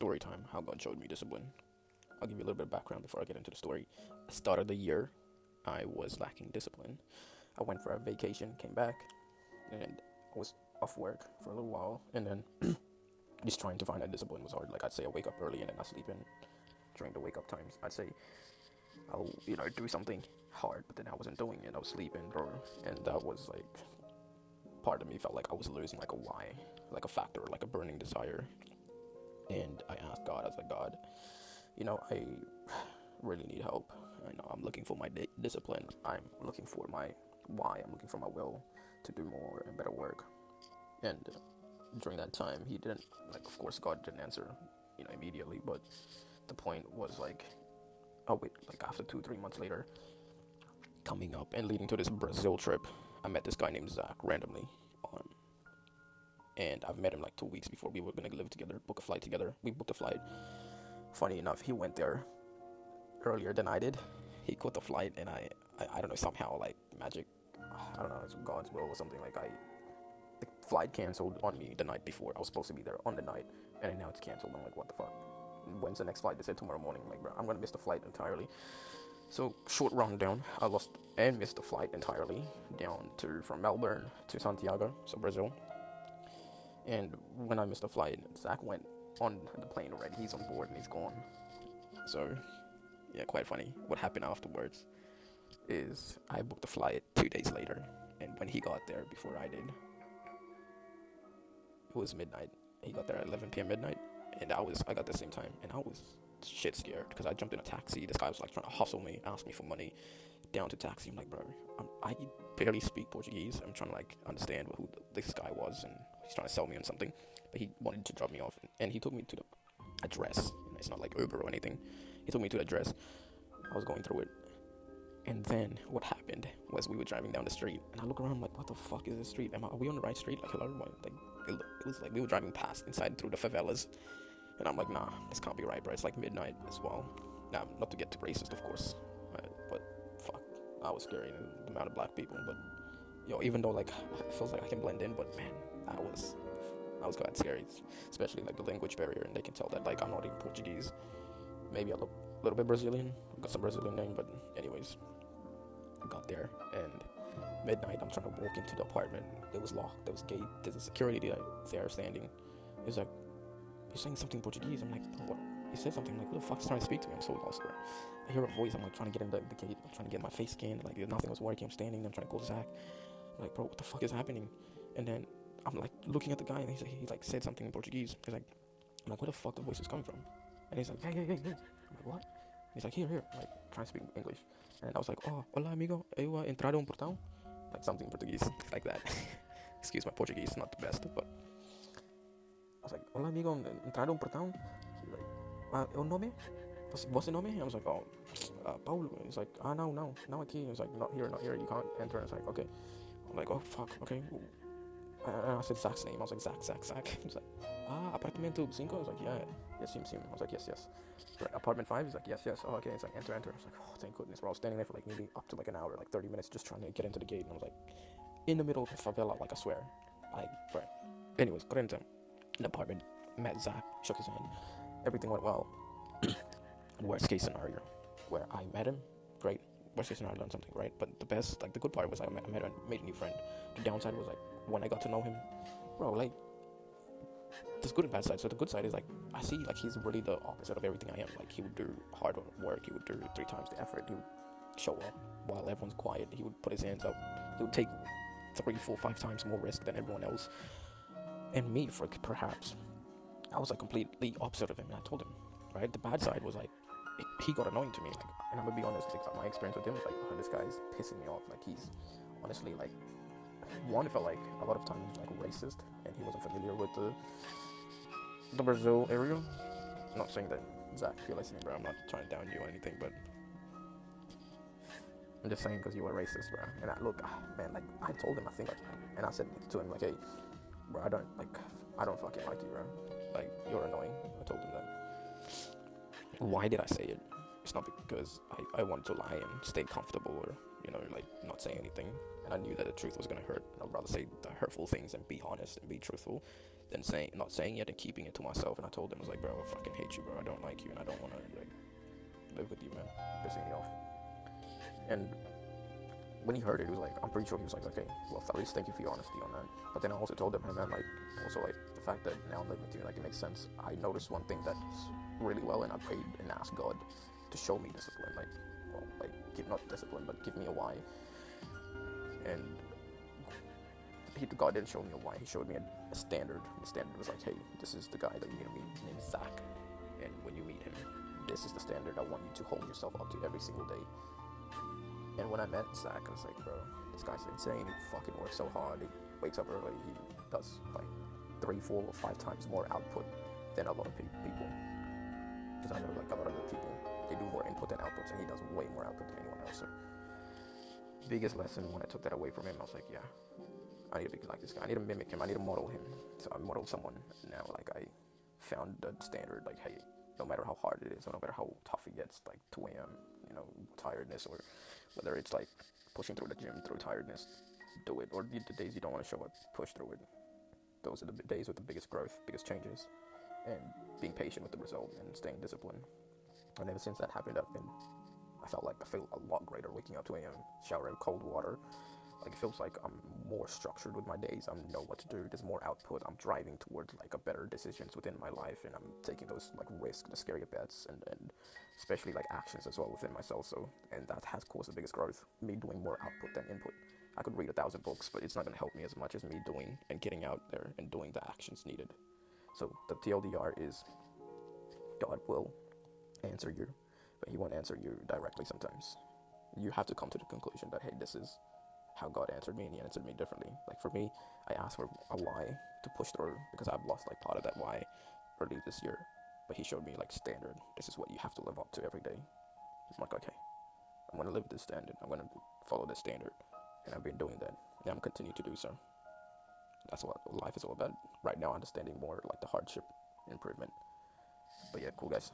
story time, how God showed me discipline. I'll give you a little bit of background before I get into the story. Start of the year, I was lacking discipline. I went for a vacation, came back, and I was off work for a little while, and then just trying to find that discipline was hard. Like I'd say I wake up early and then I sleep in during the wake up times. I'd say I'll do something hard, but then I wasn't doing it. I was sleeping, and that was like part of me felt like I was losing like a why, like a factor, like a burning desire. And I asked God, I was like, God, I really need help. I know I'm looking for my discipline. I'm looking for my why. I'm looking for my will to do more and better work. And during that time, he didn't, like, of course, God didn't answer, immediately. But the point was like, oh wait, like after 2, 3 months later, coming up and leading to this Brazil trip, I met this guy named Zach randomly on, and I've met him like 2 weeks before we were gonna live together, book a flight together. We booked a flight. Funny enough, he went there earlier than I did. He caught the flight, and I don't know, somehow like magic. I don't know, it's God's will or something. Like the flight canceled on me the night before. I was supposed to be there on the night, and now it's canceled. I'm like, what the fuck? When's the next flight? They said tomorrow morning. I'm like, bro, I'm gonna miss the flight entirely. So short rundown, I lost and missed the flight entirely down to from Melbourne to Santiago, so Brazil. And when I missed the flight, Zach went on the plane already. He's on board and he's gone. So yeah, quite funny. What happened afterwards is I booked the flight 2 days later, and when he got there before I did, it was midnight. He got there at 11 p.m. midnight, and I got the same time, and I was shit scared because I jumped in a taxi. This guy was like trying to hustle me, ask me for money, down to taxi. I'm like, bro, I barely speak Portuguese. I'm trying to like understand who this guy was, and he's trying to sell me on something. But he wanted to drop me off, and he took me to the address. It's not like Uber or anything. He took me to the address. I was going through it, and then what happened was we were driving down the street, and I look around like, what the fuck is this street? Are we on the right street? Like, hello, like it was like we were driving past inside through the favelas, and I'm like, nah, this can't be right, bro. It's like midnight as well. Now, not to get too racist, of course, but fuck, I was scary, the amount of black people. But even though like it feels like I can blend in, but man, I was quite scary, especially like the language barrier, and they can tell that like I'm not even Portuguese. Maybe I look a little bit Brazilian, got some Brazilian name, but anyways, I got there, and midnight, I'm trying to walk into the apartment. It was locked. There was a gate. There's a security there standing. He's like, you're saying something in Portuguese. I'm like, what? He said something. I'm like, who the fuck's trying to speak to me? I'm so lost, bro. I hear a voice. I'm like trying to get in the gate. I'm trying to get my face scanned. Like nothing was working. I'm standing. I'm trying to call Zach. I'm like, bro, what the fuck is happening? And then I'm like looking at the guy, and he like said something in Portuguese. I'm like, where the fuck the voice is coming from? And he's like, hey. I'm like, what? He's like, here. I'm like trying to speak English. And I was like, oh, hola amigo, eu entrado portão? Like something in Portuguese, like that. Excuse my Portuguese, not the best, but I was like, hola amigo, entrado portão? He's like, o nome? What's the nome? I was like, oh, Paulo. He's like, no, aqui. He's like, not here, you can't enter. I was like, okay. I'm like, oh, fuck, okay. I said Zach's name. I was like, Zach. He's like, apartamento 5? I was like, yeah, yes, sim. I was like, yes. Right, apartment 5? He's like, yes. Oh, okay. It's like, enter. I was like, oh, thank goodness. Bro, I was standing there for like maybe up to like an hour, like 30 minutes, just trying to get into the gate. And I was like, in the middle of the favela, like, I swear. Like, bro. Anyways, got into an apartment, met Zach, shook his hand. Everything went well. Worst case scenario, where I met him, great. Worst case scenario, I learned something, right? But the best, like, the good part was I made a new friend. The downside was like, when I got to know him, bro, like, there's good and bad side. So the good side is like, I see like he's really the opposite of everything I am. Like, he would do hard work, he would do 3 times the effort, he would show up while everyone's quiet, he would put his hands up, he would take 3, 4, 5 times more risk than everyone else. And me, for perhaps, I was like completely opposite of him, and I told him, right? The bad side was like, he got annoying to me, like, and I'm gonna be honest, like, my experience with him was like, oh, this guy's pissing me off. Like, he's honestly like, one, it felt like a lot of times like racist, and he wasn't familiar with the Brazil area. I'm not saying that Zach, if you're listening, bro, I'm not trying to down you or anything, but I'm just saying because you were racist, bro. And man, like, I told him, I think, like, and I said to him, like, hey, bro, I don't fucking like you, bro. Like, you're annoying. I told him that. Why did I say it? It's not because I wanted to lie and stay comfortable or, like, not say anything. And I knew that the truth was gonna hurt. I'd rather say the hurtful things and be honest and be truthful than not saying it and keeping it to myself. And I told him, I was like, bro, I fucking hate you, bro. I don't like you, and I don't want to like live with you, man. Pissing me off. And when he heard it, he was like, I'm pretty sure he was like, okay, well, at least thank you for your honesty on that. But then I also told him, hey man, like, also like the fact that now I'm living with you, like it makes sense. I noticed one thing that's really well, and I prayed and asked God to show me discipline, like, well, like not discipline, but give me a why. And God didn't show me a why. He showed me a standard. The standard was like, hey, this is the guy that you're gonna meet. His name is Zach, and when you meet him, this is the standard I want you to hold yourself up to every single day. And when I met Zach, I was like, bro, this guy's insane. He fucking works so hard. He wakes up early. He does like 3, 4, or 5 times more output than a lot of people. Because I know like a lot of the people, they do more input than output, and he does way more output than anyone else. So, biggest lesson when I took that away from him, I was like, yeah, I need to be like this guy. I need to mimic him. I need to model him. So I modeled someone. Now, like, I found the standard. Like, hey, no matter how hard it is, or no matter how tough it gets, like 2 a.m., tiredness, or whether it's like pushing through the gym through tiredness, do it. Or the days you don't want to show up, push through it. Those are the days with the biggest growth, biggest changes, and being patient with the result and staying disciplined. And ever since that happened, I felt like I feel a lot greater waking up 2 a.m., shower in cold water. Like, it feels like I'm more structured with my days. I know what to do. There's more output. I'm driving towards like a better decisions within my life, and I'm taking those like risks, the scarier bets, and especially like actions as well within myself. So, and that has caused the biggest growth. Me doing more output than input. I could read 1,000 books, but it's not going to help me as much as me doing and getting out there and doing the actions needed. So the TLDR is, God will answer you, but He won't answer you directly sometimes. You have to come to the conclusion that, hey, this is how God answered me, and He answered me differently. Like for me, I asked for a why to push through because I've lost like part of that why early this year. But He showed me like standard. This is what you have to live up to every day. I'm like, okay, I'm gonna live this standard. I'm gonna follow this standard, and I've been doing that, and I'm continuing to do so. That's what life is all about right now. Understanding more like the hardship improvement. But yeah, cool guys.